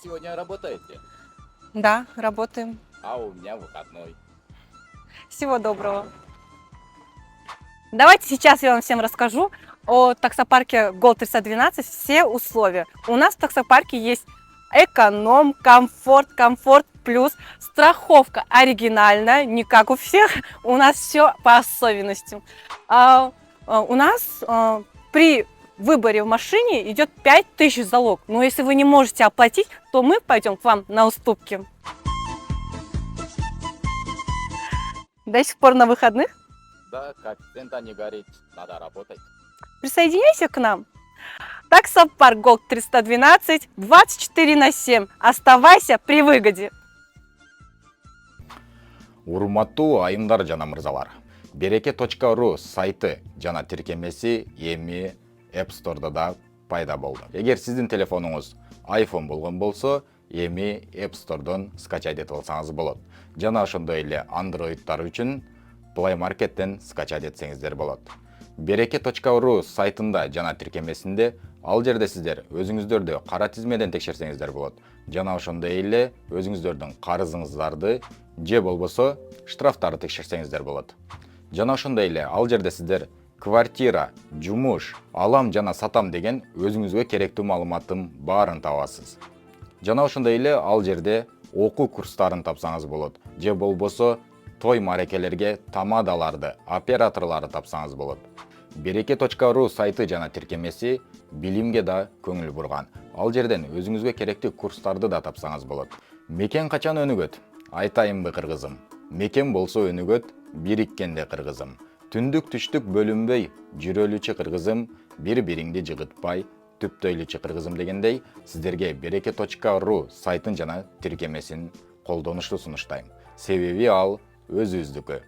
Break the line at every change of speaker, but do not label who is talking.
сегодня работаете?
Да, работаем.
А у меня выходной.
Всего доброго. Давайте сейчас я вам всем расскажу о таксопарке Gold 312, все условия. У нас в таксопарке есть эконом, комфорт плюс, страховка оригинальная, не как у всех, у нас все по особенностям. У нас при выборе в машине идет 5000 залог, но если вы не можете оплатить, то мы пойдем к вам на уступки. До сих пор на выходных?
Да, коэффициента не горит, надо работать.
Присоединяйся к нам. Таксопарк Gold 312, 24/7. Оставайся при выгоде.
Урматтуу айымдар жана мырзалар. Береке.ру сайты жана тиркемеси эми App Store'да да пайда болду. Эгер сиздин телефонуңуз iPhone болгон болсо, эми App Store'дон скачать этип алсаңыз болот. Жана ошондой эле Android'тар үчүн Play Market'тен скачать этсеңиздер болот. Береке.ру сайтында жана тиркемесинде ал жерде сиздер өзүңүздөрдү кара тизмеден текшерсеңиздер болот. Жана ошондой эле өзүңүздөрдүн карызыңыздарды же болбосо штрафтарды текшерсеңиздер болот. Жана ошондой эле ал жерде сиздер квартира, жумуш, алам жана сатам деген өзүңүзгө керектүү маалыматтын баарын табасыз. Жана ошондой эле ал жерде окуу курстарын тапсаңыз болот. Же болбосо той марекелерге тамадаларды, операторларды тапсаңыз болот. Береке.ру сайты жана тиркемеси билимге да көңүл бурган. Ал жерден өзүңүзгө керектүү курстарды да тапсаңыз болот. Мекен качан өнүгөт? Айтайынбы кыргызым. Мекен болсо өнүгөт, бириккенде кыргызым. Түндүк түштүк бөлүнбөй, жүрөлүчү кыргызым, бири-бириңди жыгытпай, түптөйлүчү кыргызым дегендей, сиздерге Береке.ру сайтын жана тиркемесин колдонуштуу сунуштайм. Себеби ал өзүбүздүкү.